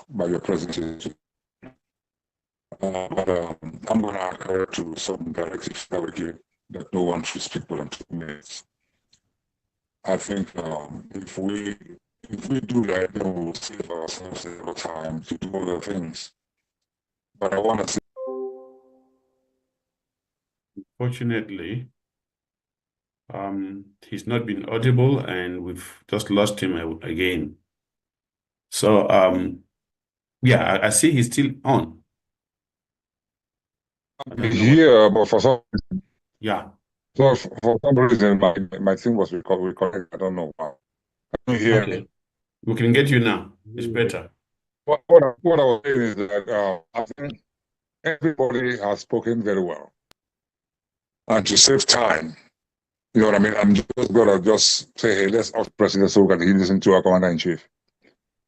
by your presentation. But I'm going to adhere to some directives that we give that no one should speak more than 2 minutes. I think if we do that, then we'll save ourselves a lot of time to do other things. But I want to say, fortunately, he's not been audible, and we've just lost him again. So, yeah, I see he's still on. here, but for some, yeah. So for some reason, my thing was recorded. I don't know why. Can you hear Okay. me? We can get you now. It's better. What I was saying is that I think everybody has spoken very well. And to save time, you know what I mean? I'm just going to say, hey, let's ask President so that he listen to our Commander-in-Chief.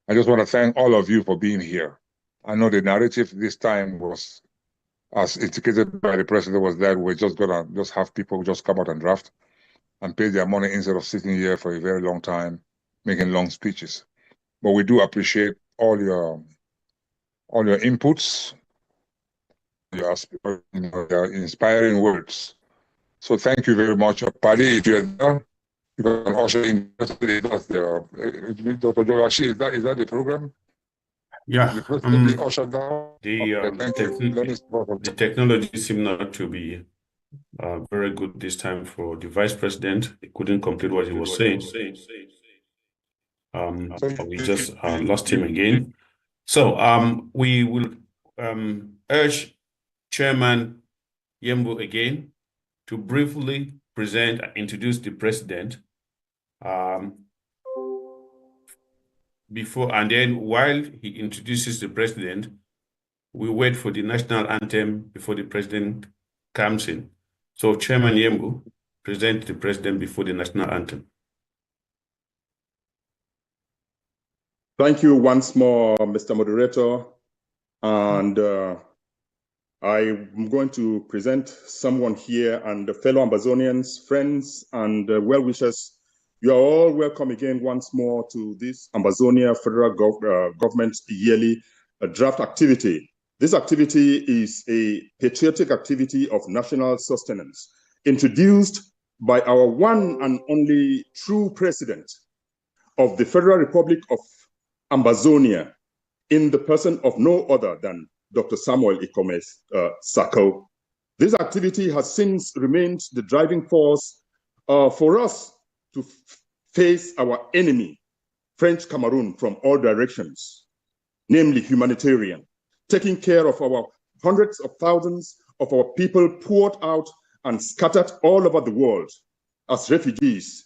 I just want to thank all of you for being here. I know the narrative this time was, as indicated by the President, was that we're just going to have people just come out and draft and pay their money instead of sitting here for a very long time, making long speeches. But we do appreciate all your inputs, your inspiring words. So thank you very much. Paddy, if you're there, you can usher in. Dr. Jogashi, is that the program? Yeah. The usher down? The technology seemed not to be very good this time for the vice president. He couldn't complete what he was saying. We just lost him again. So we will urge Chairman Yembu again to briefly present and introduce the president before, and then while he introduces the president, we wait for the national anthem before the president comes in. So Chairman Yembu, present the president before the national anthem. Thank you once more, Mr. Moderator. And I'm going to present someone here, and fellow Ambazonians, friends, and well-wishers. You are all welcome again once more to this Ambazonia Federal Government yearly draft activity. This activity is a patriotic activity of national sustenance, introduced by our one and only true president of the Federal Republic of Ambazonia, in the person of no other than Dr. Samuel Ikome Sako. This activity has since remained the driving force for us to face our enemy, French Cameroon, from all directions, namely humanitarian, taking care of our hundreds of thousands of our people poured out and scattered all over the world as refugees,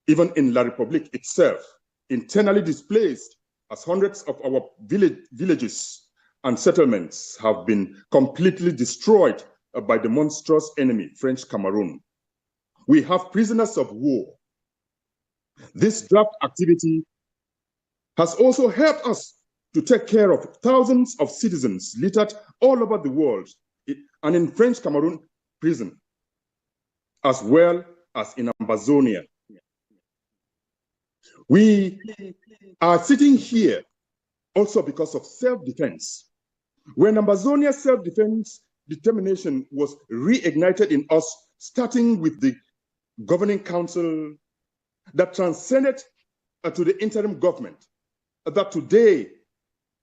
even in La République itself, internally displaced, as hundreds of our villages and settlements have been completely destroyed by the monstrous enemy, French Cameroon. We have prisoners of war. This draft activity has also helped us to take care of thousands of citizens littered all over the world and in French Cameroon prison, as well as in Ambazonia. We are sitting here also because of self-defense. When Ambazonia self-defense determination was reignited in us, starting with the governing council that transcended to the interim government, that today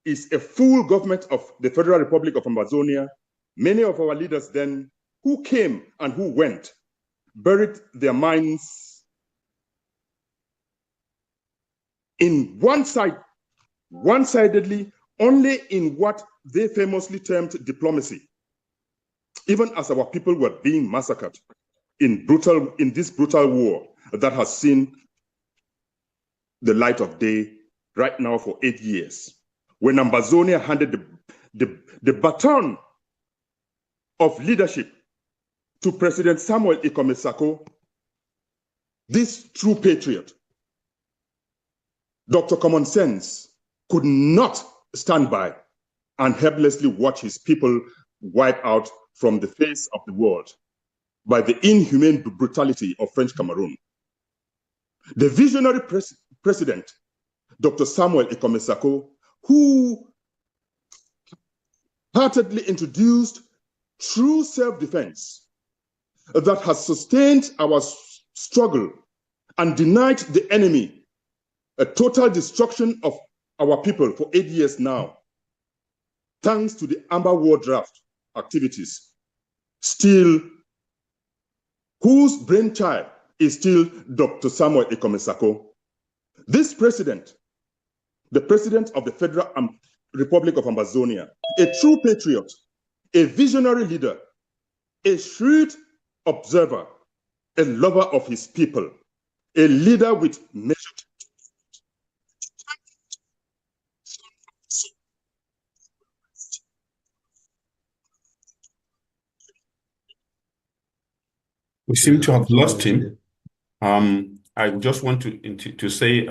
is a full government of the Federal Republic of Ambazonia, many of our leaders then who came and who went buried their minds in one-sidedly, only in what they famously termed diplomacy, even as our people were being massacred in this brutal war that has seen the light of day right now for 8 years. When Ambazonia handed the baton of leadership to President Samuel Ikome Sako, this true patriot, Dr. Common Sense, could not stand by and helplessly watch his people wiped out from the face of the world by the inhumane brutality of French Cameroon. The visionary president, Dr. Samuel Ikome Sako, who heartedly introduced true self-defense that has sustained our struggle and denied the enemy a total destruction of our people for 8 years now, thanks to the Amber War Draft activities, whose brainchild is still Dr. Samuel Sako. This president, the president of the Federal Republic of Ambazonia, a true patriot, a visionary leader, a shrewd observer, a lover of his people, a leader with measured. We seem to have lost him. I just want to say,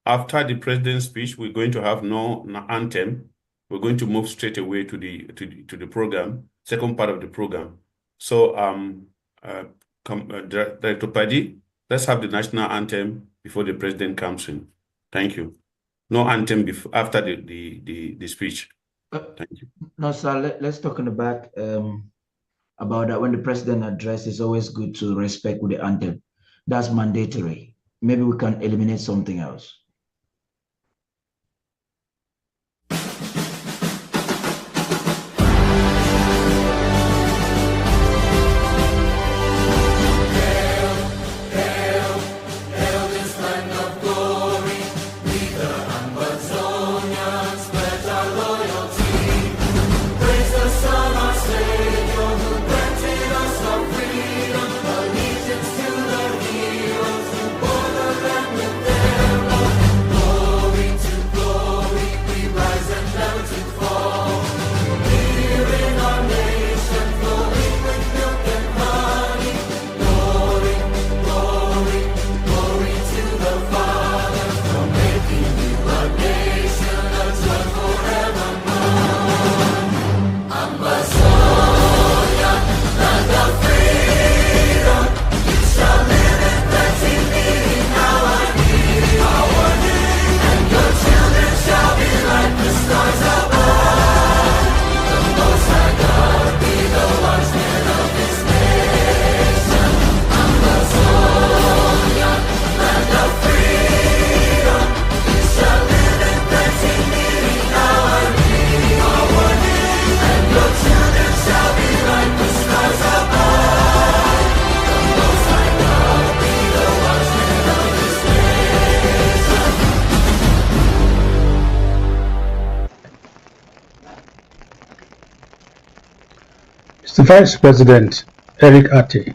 after the president's speech, we're going to have no anthem. We're going to move straight away to the program, second part of the program. So, Director Padi, let's have the national anthem before the president comes in. Thank you. No anthem after the speech. Thank you. No, sir. Let's talk in the back about that. When the president addresses, it's always good to respect with the anthem. That's mandatory. Maybe we can eliminate something else. Mr. Vice President Eric Ate,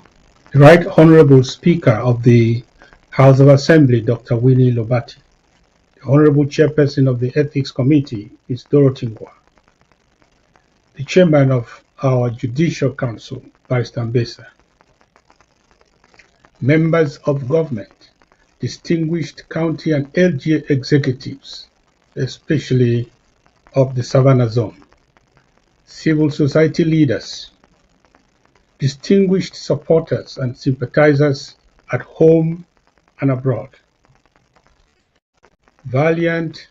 the Right Honorable Speaker of the House of Assembly, Dr. Winnie Lobati, the Honorable Chairperson of the Ethics Committee, Ms. Dorothy Ngwa, the Chairman of our Judicial Council, Barrister Mbesa, members of government, distinguished county and LGA executives, especially of the Savannah zone, civil society leaders, distinguished supporters and sympathizers at home and abroad, valiant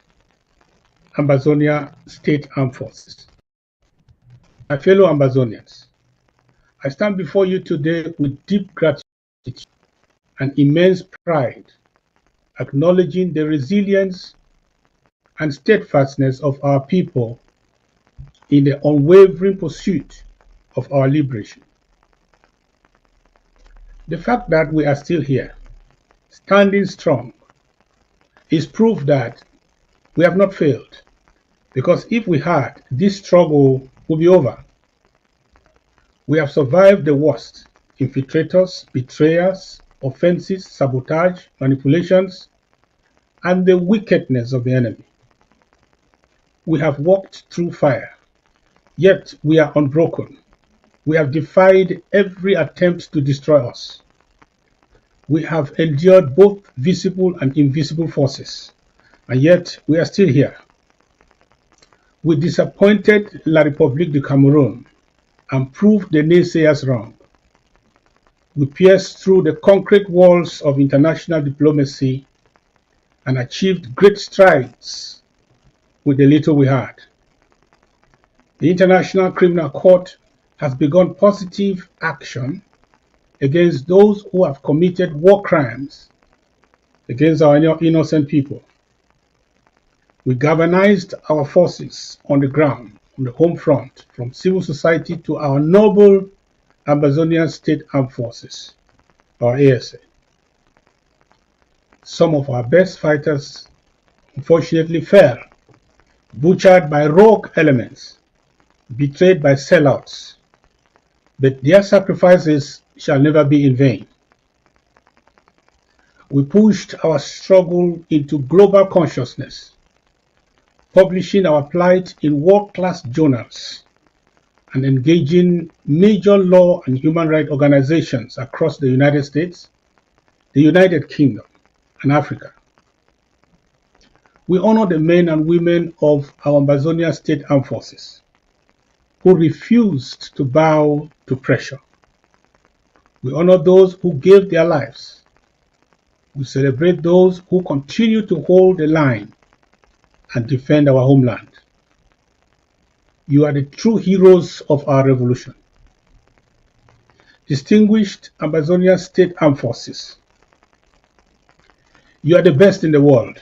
Ambazonia State Armed Forces. My fellow Ambazonians, I stand before you today with deep gratitude and immense pride, acknowledging the resilience and steadfastness of our people in the unwavering pursuit of our liberation. The fact that we are still here, standing strong, is proof that we have not failed, because if we had, this struggle would be over. We have survived the worst: infiltrators, betrayers, offenses, sabotage, manipulations, and the wickedness of the enemy. We have walked through fire, yet we are unbroken. We have defied every attempt to destroy us. We have endured both visible and invisible forces, and yet we are still here. We disappointed La République du Cameroon and proved the naysayers wrong. We pierced through the concrete walls of international diplomacy and achieved great strides with the little we had. The International Criminal Court has begun positive action against those who have committed war crimes against our innocent people. We galvanized our forces on the ground, on the home front, from civil society to our noble Ambazonian State Armed Forces, or ASA. Some of our best fighters unfortunately fell, butchered by rogue elements, betrayed by sellouts, but their sacrifices shall never be in vain. We pushed our struggle into global consciousness, publishing our plight in world-class journals and engaging major law and human rights organizations across the United States, the United Kingdom, and Africa. We honor the men and women of our Ambazonian State Armed Forces who refused to bow to pressure. We honor those who gave their lives. We celebrate those who continue to hold the line and defend our homeland. You are the true heroes of our revolution. Distinguished Ambazonian State Armed Forces, you are the best in the world.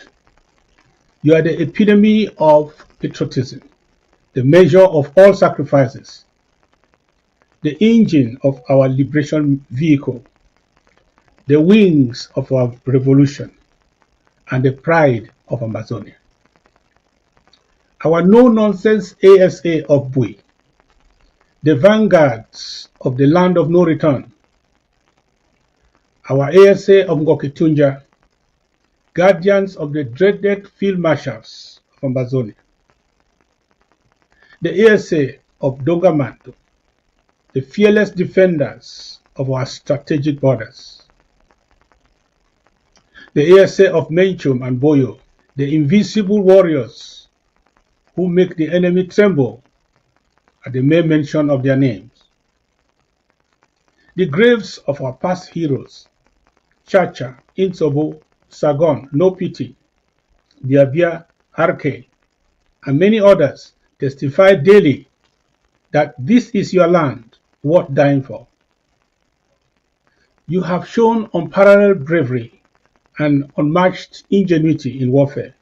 You are the epitome of patriotism, the measure of all sacrifices, the engine of our liberation vehicle, the wings of our revolution, and the pride of Amazonia. Our no-nonsense ASA of Bui, the vanguards of the land of no return. Our ASA of Ngoketunja, guardians of the dreaded field marshals of Amazonia. The ASA of Dongamanto, the fearless defenders of our strategic borders. The ASA of Menchum and Boyo, the invisible warriors who make the enemy tremble at the mere mention of their names. The graves of our past heroes, Chacha, Insobo, Sagon, No Pity, Biabia, Arke, and many others testify daily that this is your land worth dying for. You have shown unparalleled bravery and unmatched ingenuity in warfare.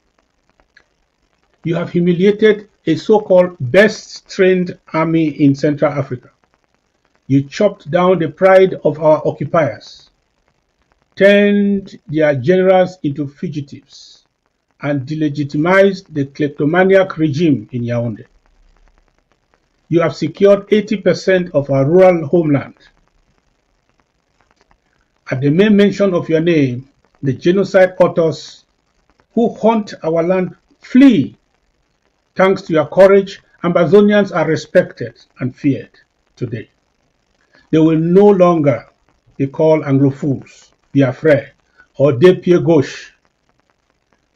You have humiliated a so-called best-trained army in Central Africa. You chopped down the pride of our occupiers, turned their generals into fugitives, and delegitimized the kleptomaniac regime in Yaoundé. You have secured 80% of our rural homeland. At the mere mention of your name, the genocide authors who haunt our land flee. Thanks to your courage, Ambazonians are respected and feared today. They will no longer be called Anglophiles, Biafra, or Des Pieds Gauche.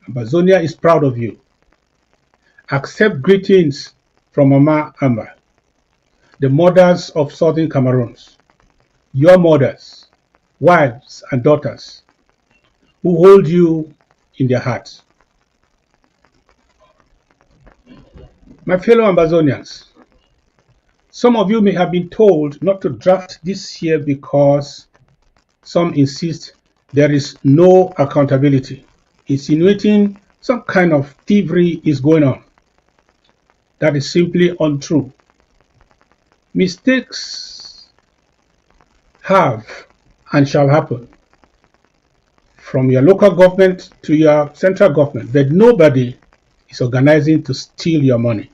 Ambazonia is proud of you. Accept greetings from Mama Amba, the mothers of Southern Cameroons, your mothers, wives, and daughters, who hold you in their hearts. My fellow Ambazonians, some of you may have been told not to draft this year because some insist there is no accountability, insinuating some kind of thievery is going on. That is simply untrue. Mistakes have and shall happen from your local government to your central government, but nobody is organizing to steal your money.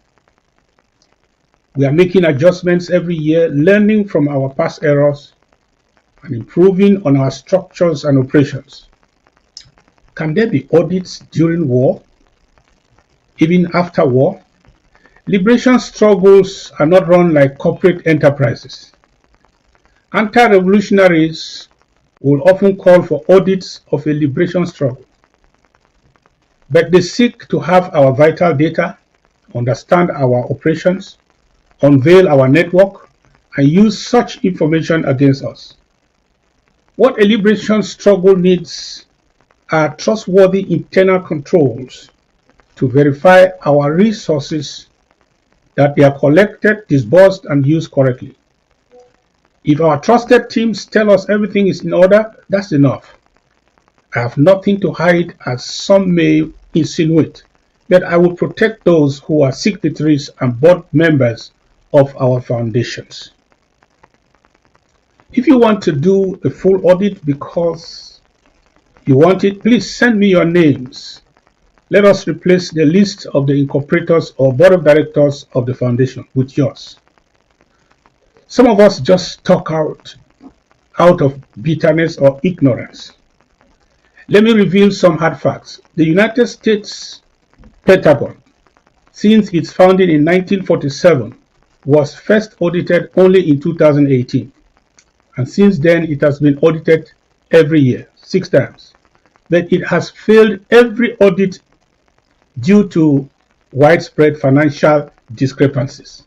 We are making adjustments every year, learning from our past errors and improving on our structures and operations. Can there be audits during war? Even after war? Liberation struggles are not run like corporate enterprises. Anti-revolutionaries will often call for audits of a liberation struggle, but they seek to have our vital data, understand our operations, unveil our network, and use such information against us. What a liberation struggle needs are trustworthy internal controls to verify our resources, that they are collected, disbursed, and used correctly. If our trusted teams tell us everything is in order, that's enough. I have nothing to hide, as some may insinuate, but I will protect those who are signatories and board members of our foundations. If you want to do a full audit because you want it, please send me your names. Let us replace the list of the incorporators or board of directors of the foundation with yours. Some of us just talk out of bitterness or ignorance. Let me reveal some hard facts. The United States Pentagon, since its founding in 1947, was first audited only in 2018. And since then, it has been audited every year, 6 times. But it has failed every audit due to widespread financial discrepancies.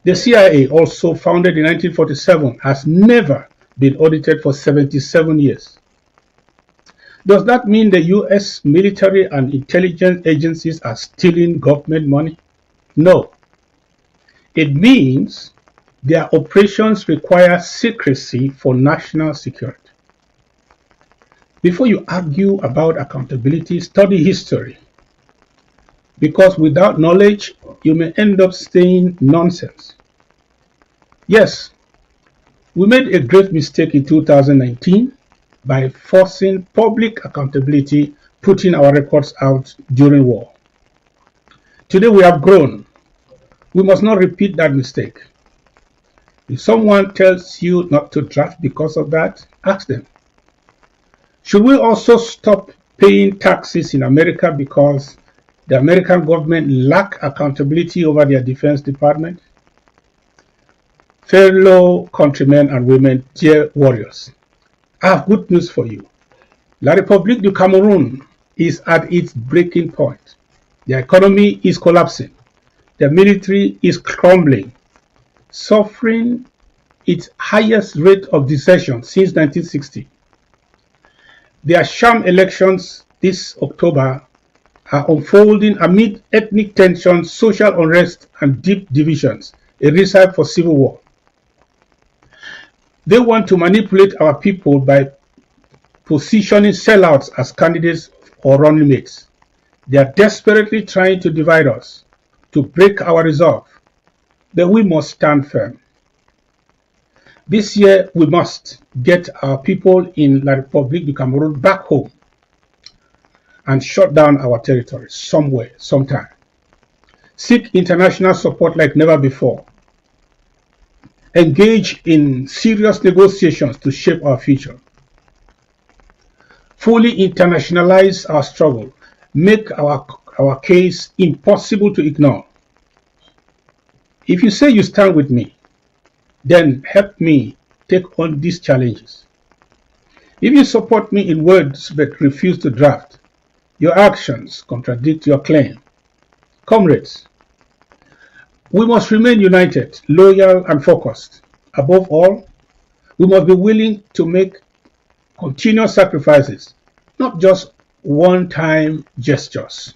The CIA, also founded in 1947, has never been audited for 77 years. Does that mean the US military and intelligence agencies are stealing government money? No. It means their operations require secrecy for national security. Before you argue about accountability, study history, because without knowledge, you may end up saying nonsense. Yes, we made a great mistake in 2019 by forcing public accountability, putting our records out during war. Today we have grown. We must not repeat that mistake. If someone tells you not to draft because of that, ask them. Should we also stop paying taxes in America because the American government lacks accountability over their defense department? Fellow countrymen and women, dear warriors, I have good news for you. La République du Cameroon is at its breaking point. The economy is collapsing. The military is crumbling, suffering its highest rate of desertion since 1960. Their sham elections this October are unfolding amid ethnic tensions, social unrest, and deep divisions, a recipe for civil war. They want to manipulate our people by positioning sellouts as candidates or running mates. They are desperately trying to divide us, to break our resolve. But we must stand firm. This year, we must get our people in La République du Cameroon back home and shut down our territory somewhere, sometime. Seek international support like never before. Engage in serious negotiations to shape our future. Fully internationalize our struggle. Make our case impossible to ignore. If you say you stand with me, then help me take on these challenges. If you support me in words but refuse to draft, your actions contradict your claim. Comrades, we must remain united, loyal, and focused. Above all, we must be willing to make continuous sacrifices, not just one-time gestures.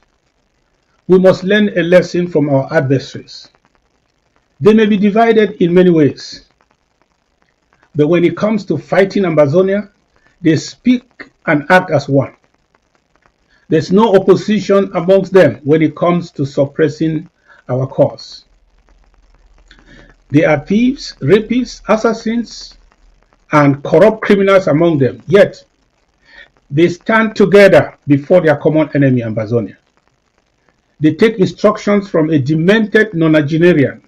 We must learn a lesson from our adversaries. They may be divided in many ways, but when it comes to fighting Ambazonia, they speak and act as one. There's no opposition amongst them when it comes to suppressing our cause. They are thieves, rapists, assassins, and corrupt criminals among them, yet they stand together before their common enemy, Ambazonia. They take instructions from a demented nonagenarian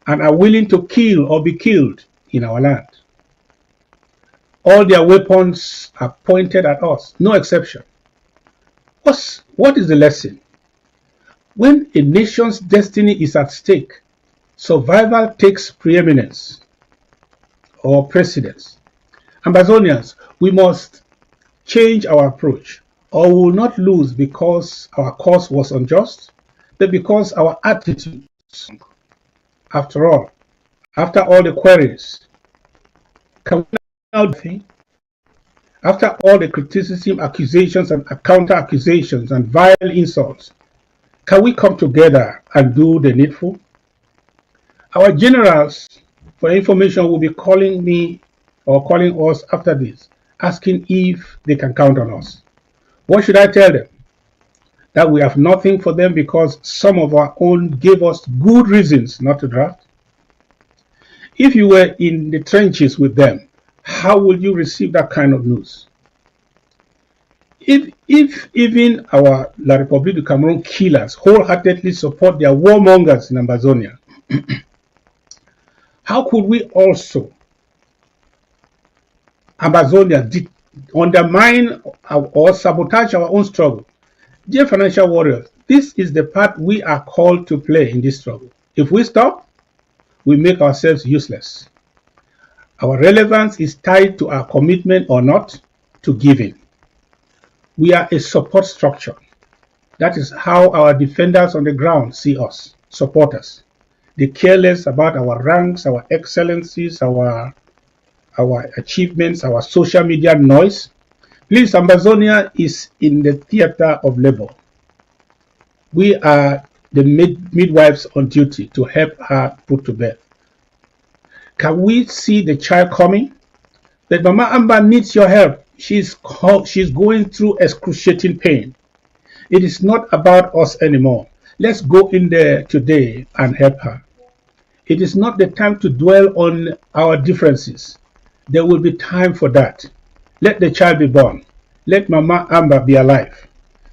and are willing to kill or be killed in our land. All their weapons are pointed at us, no exception. What is the lesson? When a nation's destiny is at stake, survival takes preeminence or precedence. Ambazonians, we must change our approach, or we will not lose because our cause was unjust, but because our attitude sunk. After all the queries, can we now think? After all the criticism, accusations, and counter-accusations and vile insults, can we come together and do the needful? Our generals, for information, will be calling me or calling us after this, asking if they can count on us. What should I tell them? That we have nothing for them because some of our own gave us good reasons not to draft? If you were in the trenches with them, how would you receive that kind of news? If even our La République du Cameroon killers wholeheartedly support their warmongers in Ambazonia, how could we also, Amazonia, undermine or sabotage our own struggle? Dear financial warriors, this is the part we are called to play in this struggle. If we stop, we make ourselves useless. Our relevance is tied to our commitment or not to giving. We are a support structure. That is how our defenders on the ground see us, support us. They care less about our ranks, our excellencies, our achievements, our social media noise. Please, Ambazonia is in the theater of labor. We are the midwives on duty to help her put to bed. Can we see the child coming? That Mama Amba needs your help. She's going through excruciating pain. It is not about us anymore. Let's go in there today and help her. It is not the time to dwell on our differences. There will be time for that. Let the child be born. Let Mama Amba be alive.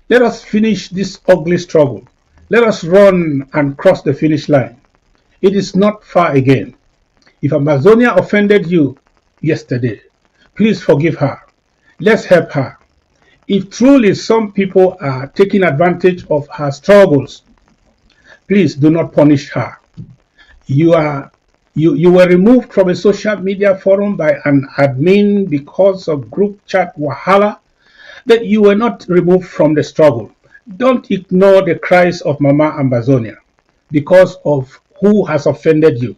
Let us finish this ugly struggle. Let us run and cross the finish line. It is not far again. If Amazonia offended you yesterday, please forgive her. Let's help her. If truly some people are taking advantage of her struggles, please do not punish her. You were removed from a social media forum by an admin because of group chat wahala, but you were not removed from the struggle. Don't ignore the cries of Mama Ambazonia because of who has offended you.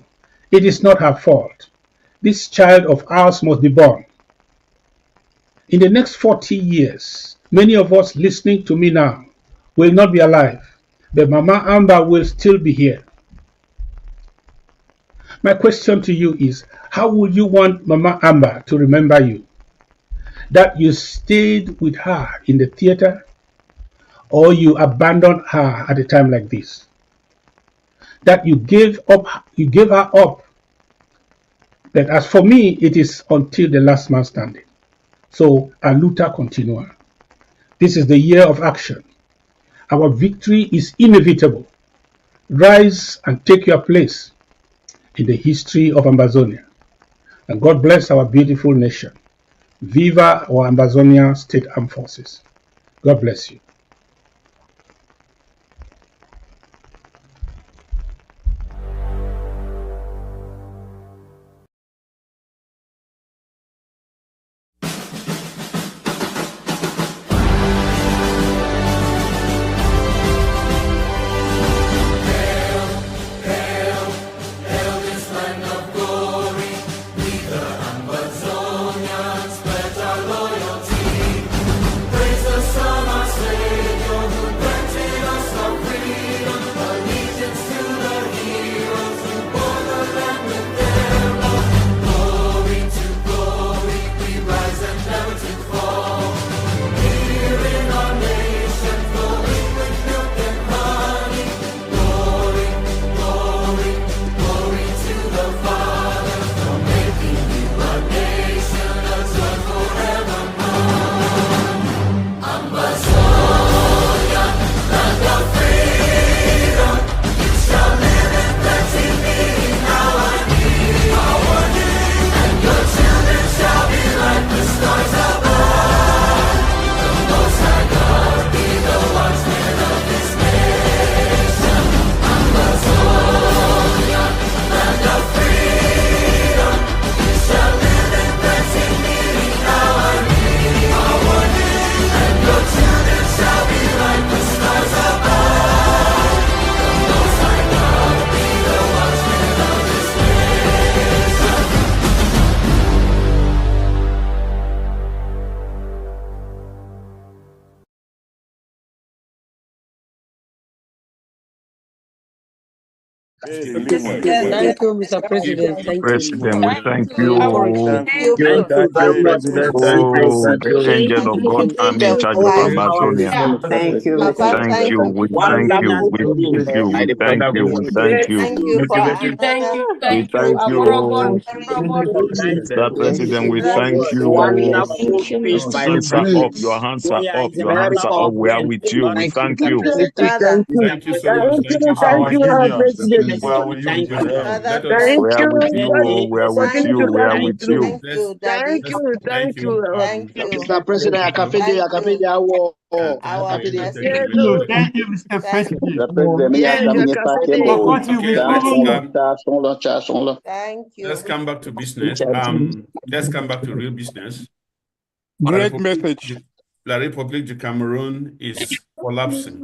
It is not her fault. This child of ours must be born. In the next 40 years, many of us listening to me now will not be alive, but Mama Amba will still be here. My question to you is, how would you want Mama Amba to remember you? That you stayed with her in the theater, or you abandoned her at a time like this? That you gave her up? But as for me, it is until the last man standing. So, a luta continua. This is the year of action. Our victory is inevitable. Rise and take your place in the history of Ambazonia. And God bless our beautiful nation. Viva our Ambazonia State Armed Forces. God bless you. Praise the Son, our Savior. Thank you, Mr. President. Thank you. President, we thank you. Thank you Thank for you very much, Mr. President. Oh, Thank the you. angel of God, I'm in charge of Ambazonia. Thank you, Thank Mr. you, we thank you, we thank you, we thank you, we thank you. Thank you for We thank you, Mr. Thank President, you. we That thank was you. wonderful speech Your by the hands are up, president. your hands are up, It's a your very hands are up. We are with you. comprehensive. We Thank you, thank Mr. you. President. Father. Thank you so much. Thank you so Our much. unions. Thank Thank you. you. Father, Let us We are with you, oh, Daddy, we are with thank you, you. we are with you. Thank you, Daddy. thank you. Thank you. Mr. President, Thank you. Our Thank you. president. Thank you, Mr. Thank President. you. For what you will Thank Let's you. come back to business. Let's come back to real business. Great message. La République du Cameroon is collapsing.